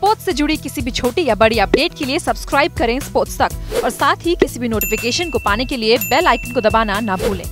Sports से जुड़ी किसी भी छोटी या बड़ी अपडेट के लिए सब्सक्राइब करें स्पोर्ट्स तक और साथ ही किसी भी नोटिफिकेशन को पाने के लिए बेल आइकन को दबाना ना भूलें।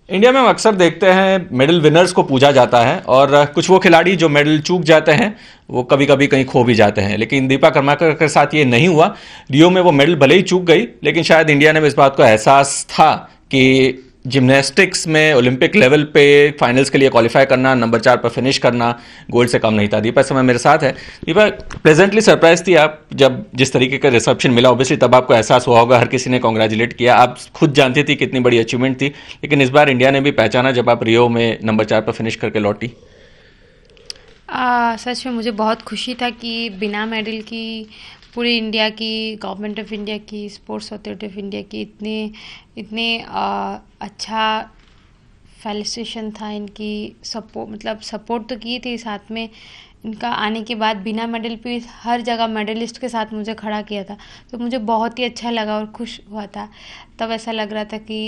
इंडिया में हम अक्सर देखते हैं मेडल विनर्स को पूजा जाता है और कुछ वो खिलाड़ी जो मेडल चूक जाते हैं वो कभी कभी कहीं खो भी जाते हैं, लेकिन दीपा कर्माकर के साथ ये नहीं हुआ। रियो में वो मेडल भले ही चूक गई, लेकिन शायद इंडिया ने इस बात को एहसास था कि जिम्नास्टिक्स में ओलंपिक लेवल पे फाइनल्स के लिए क्वालिफाई करना, नंबर 4 पर फिनिश करना गोल्ड से कम नहीं था। दीपा इस समय मेरे साथ है। दीपा, प्लेजेंटली सरप्राइज थी आप जब जिस तरीके का रिसेप्शन मिला? ऑब्वियसली तब आपको एहसास हुआ होगा, हर किसी ने कॉन्ग्रेचुलेट किया, आप खुद जानती थी कितनी बड़ी अचीवमेंट थी, लेकिन इस बार इंडिया ने भी पहचाना जब आप रियो में नंबर 4 पर फिनिश करके लौटी। सच में मुझे बहुत खुशी था कि बिना मेडल की पूरी इंडिया की, गवर्नमेंट ऑफ इंडिया की, स्पोर्ट्स अथॉरिटी ऑफ इंडिया की इतने अच्छा फेलिसिटेशन था इनकी। सपोर्ट तो की थी, साथ में इनका आने के बाद बिना मेडल पे हर जगह मेडलिस्ट के साथ मुझे खड़ा किया था, तो मुझे बहुत ही अच्छा लगा और खुश हुआ था। तब ऐसा लग रहा था कि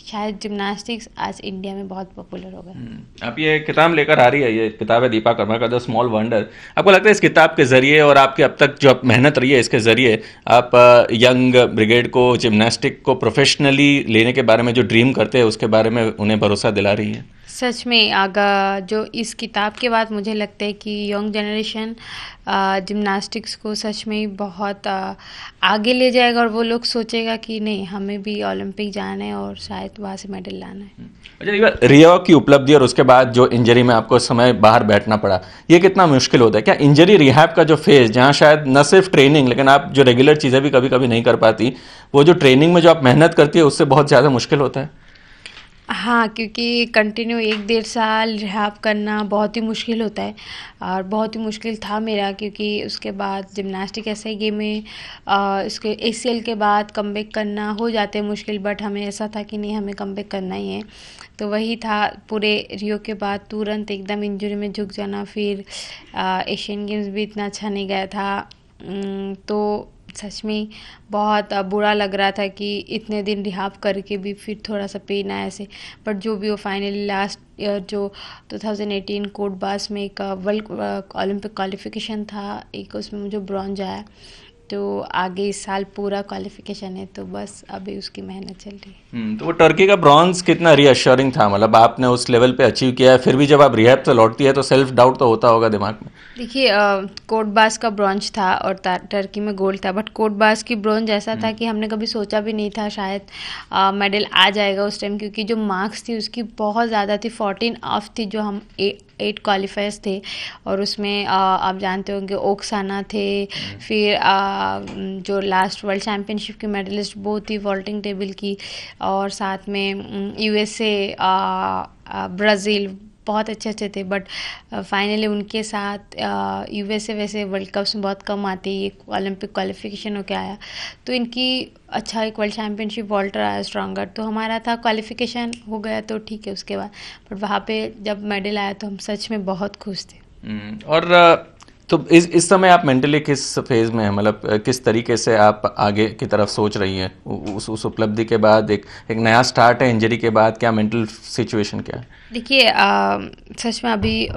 शायद जिम्नास्टिक्स आज इंडिया में बहुत पॉपुलर हो गया। आप ये किताब लेकर आ रही है, ये किताब है Deepa Karmakar the small wonder. आपको लगता है इस किताब के जरिए और आपके अब तक जो मेहनत रही है इसके जरिए आप यंग ब्रिगेड को, जिम्नास्टिक को प्रोफेशनली लेने के बारे में जो ड्रीम करते हैं उसके बारे में उन्हें भरोसा दिला रही है? सच में अगर जो इस किताब के बाद मुझे लगता है कि यंग जनरेशन जिम्नास्टिक्स को सच में बहुत आगे ले जाएगा और वो लोग सोचेगा कि नहीं, हमें भी ओलंपिक जाना है और शायद वहाँ से मेडल लाना है। अच्छा, रियो की उपलब्धि और उसके बाद जो इंजरी में आपको समय बाहर बैठना पड़ा, ये कितना मुश्किल होता है? क्या इंजरी रिहैब का जो फेज, जहाँ शायद न सिर्फ ट्रेनिंग लेकिन आप जो रेगुलर चीज़ें भी कभी कभी नहीं कर पाती, वो जो ट्रेनिंग में जो आप मेहनत करती है उससे बहुत ज़्यादा मुश्किल होता है? हाँ, क्योंकि कंटिन्यू 1-1.5 साल रिहैब करना बहुत ही मुश्किल होता है और बहुत ही मुश्किल था मेरा, क्योंकि उसके बाद जिम्नास्टिक ऐसा ही गेम है, इसके ACL के बाद कमबैक करना हो जाते हैं मुश्किल, बट हमें ऐसा था कि नहीं, हमें कमबैक करना ही है। तो वही था, पूरे रियो के बाद तुरंत एकदम इंजरी में झुक जाना, फिर एशियन गेम्स भी इतना अच्छा नहीं गया था, तो सच में बहुत बुरा लग रहा था कि इतने दिन रिहाब करके भी फिर थोड़ा सा पेन आया ऐसे। बट जो भी हो, फाइनली लास्ट ईयर जो 2018 कोटबास में एक वर्ल्ड ओलंपिक क्वालिफिकेशन था, एक उसमें मुझे ब्रॉन्ज आया, तो आगे इस साल पूरा क्वालिफिकेशन है, तो बस अभी उसकी मेहनत चल रही है। तो वो टर्की का ब्रॉन्ज कितना रीअश्योरिंग था? मतलब आपने उस लेवल पे अचीव किया है, फिर भी जब आप रिहैब से लौटती है तो सेल्फ डाउट तो होता होगा दिमाग में? देखिए, कोटबास का ब्रॉन्ज था और टर्की में गोल्ड था, बट कोटबास की ब्रॉन्ज ऐसा था कि हमने कभी सोचा भी नहीं था शायद मेडल आ जाएगा उस टाइम, क्योंकि जो मार्क्स थी उसकी बहुत ज़्यादा थी, 14 ऑफ थी, जो हम 8 क्वालिफायर्स थे, और उसमें आप जानते होंगे ओक्साना थे, फिर जो लास्ट वर्ल्ड चैम्पियनशिप के मेडलिस्ट वो थी वॉल्टिंग टेबल की, और साथ में USA, ब्राज़ील, बहुत अच्छे अच्छे थे। बट फाइनली उनके साथ USA वैसे वर्ल्ड कप्स में बहुत कम आती है, ये ओलंपिक क्वालिफिकेशन होके आया, तो इनकी अच्छा एक वर्ल्ड चैम्पियनशिप वॉल्टर आया स्ट्रॉन्गर, तो हमारा था क्वालिफिकेशन हो गया तो ठीक है उसके बाद, बट वहाँ पे जब मेडल आया तो हम सच में बहुत खुश थे। और तो इस समय आप मेंटली किस फेज में हैं? मतलब किस तरीके से आप आगे की तरफ सोच रही हैं? उस उपलब्धि के बाद एक नया स्टार्ट है, इंजरी के बाद क्या मेंटल सिचुएशन क्या है? देखिए, सच में अभी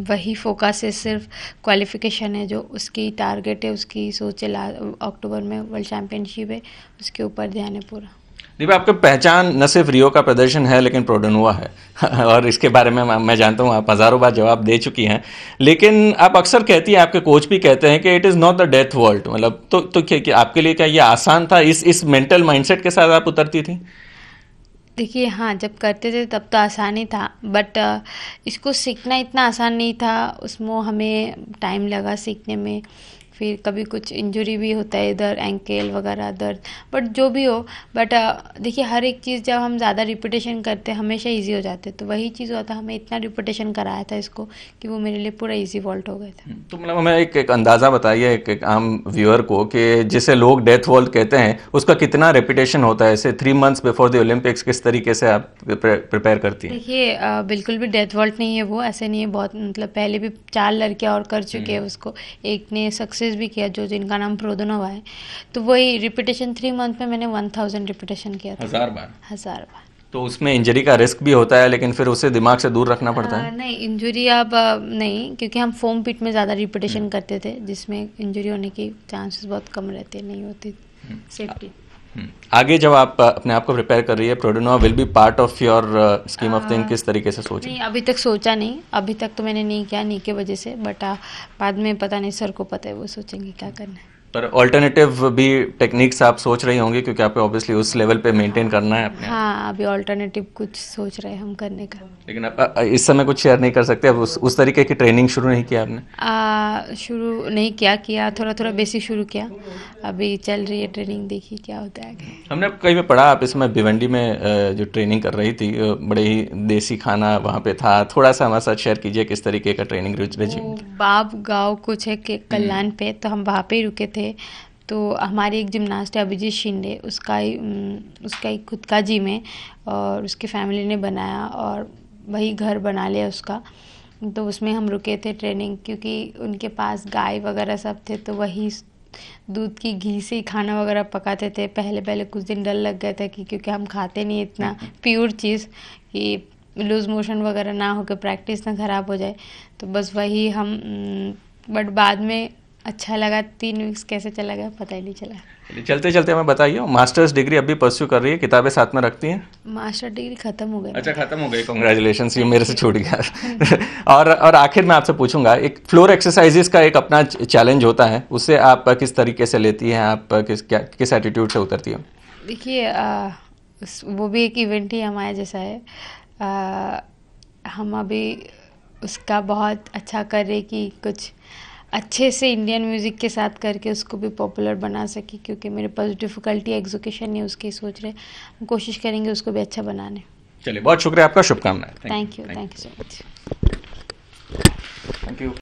वही फोकस है, सिर्फ क्वालिफिकेशन है जो उसकी टारगेट है, उसकी सोच है, अक्टूबर में वर्ल्ड चैम्पियनशिप है, उसके ऊपर ध्यान है पूरा। दीपा, आपकी पहचान न सिर्फ रियो का प्रदर्शन है लेकिन प्रोडनुआ है और इसके बारे में मैं जानता हूँ आप हज़ारों बार जवाब दे चुकी हैं, लेकिन आप अक्सर कहती हैं, आपके कोच भी कहते हैं कि it is not the death vault. मतलब तो क्या आपके लिए क्या ये आसान था? इस मेंटल माइंडसेट के साथ आप उतरती थी? देखिए, हाँ, जब करते थे तब तो आसान ही था, बट इसको सीखना इतना आसान नहीं था, उसमें हमें टाइम लगा सीखने में, फिर कभी कुछ इंजरी भी होता है, इधर एंकल वगैरह दर्द, बट जो भी हो, बट देखिए हर एक चीज़ जब हम ज़्यादा रिपीटेशन करते हैं हमेशा इजी हो जाते, तो वही चीज़ हुआ था, हमें इतना रिपीटेशन कराया था इसको कि वो मेरे लिए पूरा इजी वॉल्ट हो गया था। तो मतलब हमें एक अंदाज़ा बताइए एक आम व्यूअर को कि जिसे लोग डेथ वॉल्ट कहते हैं उसका कितना रिपीटेशन होता है? ऐसे 3 मंथ्स बिफोर द ओलंपिक्स किस तरीके से आप प्रिपेयर करती हैं? देखिए, बिल्कुल भी डेथ वॉल्ट नहीं है वो, ऐसे नहीं है, बहुत मतलब पहले भी 4 लड़कियाँ और कर चुके हैं उसको, एक ने सक्सेस भी किया जो जिनका नाम प्रोदनोवा है, तो वही रिपीटेशन 3 मंथ में मैंने 1000 रिपीटेशन किया था। 1000 बार? 1000 बार। तो उसमें इंजरी का रिस्क भी होता है, लेकिन फिर उसे दिमाग से दूर रखना पड़ता है। नहीं, इंजरी अब नहीं, क्योंकि हम फोम पिट में ज़्यादा रिपीटेशन करते थे, जिसमें इंजरी होने की चांसेस बहुत कम रहते, नहीं होती सेफ्टी। आगे जब आप अपने आप को प्रिपेयर कर रही है, प्रोडेनोवा will be part of your scheme of thing, किस तरीके से सोच रही नहीं, अभी तक सोचा नहीं, अभी तक तो मैंने नहीं किया नी के वजह से, बट बाद में पता नहीं, सर को पता है, वो सोचेंगे क्या करना है। पर ऑल्टरनेटिव भी टेक्निक्स आप सोच रही होंगी, क्योंकि आपको ऑब्वियसली उस लेवल पे मेंटेन करना है अपने। हाँ, अभी ऑल्टरनेटिव कुछ सोच रहे हैं हम करने का। लेकिन आप इस समय कुछ शेयर नहीं कर सकते, अब उस तरीके की ट्रेनिंग शुरू नहीं किया आपने? शुरू नहीं किया, थोड़ा थोड़ा बेसिक शुरू किया, अभी चल रही है ट्रेनिंग, देखिए क्या होता है आगे। हमने कहीं पे पढ़ा आप इसमें भिवंडी में जो ट्रेनिंग कर रही थी, बड़े ही देसी खाना वहाँ पे था, थोड़ा सा हमारे साथ शेयर कीजिए किस तरीके का ट्रेनिंग रेजिम? बाब गाँव कुछ है कि कल्याण पे, तो हम वहाँ पे ही रुके थे। तो हमारी एक जिमनास्ट है अभिजीत शिंदे, उसका ही खुद का जिम है और उसकी फैमिली ने बनाया और वही घर बना लिया उसका, तो उसमें हम रुके थे ट्रेनिंग, क्योंकि उनके पास गाय वगैरह सब थे, तो वही दूध की घी से ही खाना वगैरह पकाते थे। पहले कुछ दिन डर लग गया था कि क्योंकि हम खाते नहीं इतना प्योर चीज़, कि लूज़ मोशन वगैरह ना हो के प्रैक्टिस ना ख़राब हो जाए, तो बस वही हम, बट बाद में अच्छा लगा। 3 वीक्स कैसे चला गया पता ही नहीं चला। चलते चलते हमें बताइए, मास्टर्स डिग्री अभी परस्यू कर रही है, किताबें साथ में रखती हैं? मास्टर डिग्री खत्म हो गई। अच्छा, खत्म हो गई, कांग्रेचुलेशंस, ये मेरे से छूट गया। और आखिर में आपसे पूछूंगा, एक फ्लोर एक्सरसाइजेस का एक अपना चैलेंज होता है, उससे आप किस तरीके से लेती हैं, आप किस एटीट्यूड से उतरती हो? देखिए, वो भी एक इवेंट ही हमारे जैसा है। हम अभी उसका बहुत अच्छा कर रहे कि कुछ अच्छे से इंडियन म्यूज़िक के साथ करके उसको भी पॉपुलर बना सके, क्योंकि मेरे पास डिफ़िकल्टी एग्जीक्यूशन नहीं, उसकी सोच रहे, हम कोशिश करेंगे उसको भी अच्छा बनाने। चलिए, बहुत शुक्रिया आपका, शुभकामनाएं। Thank you so much. Thank you.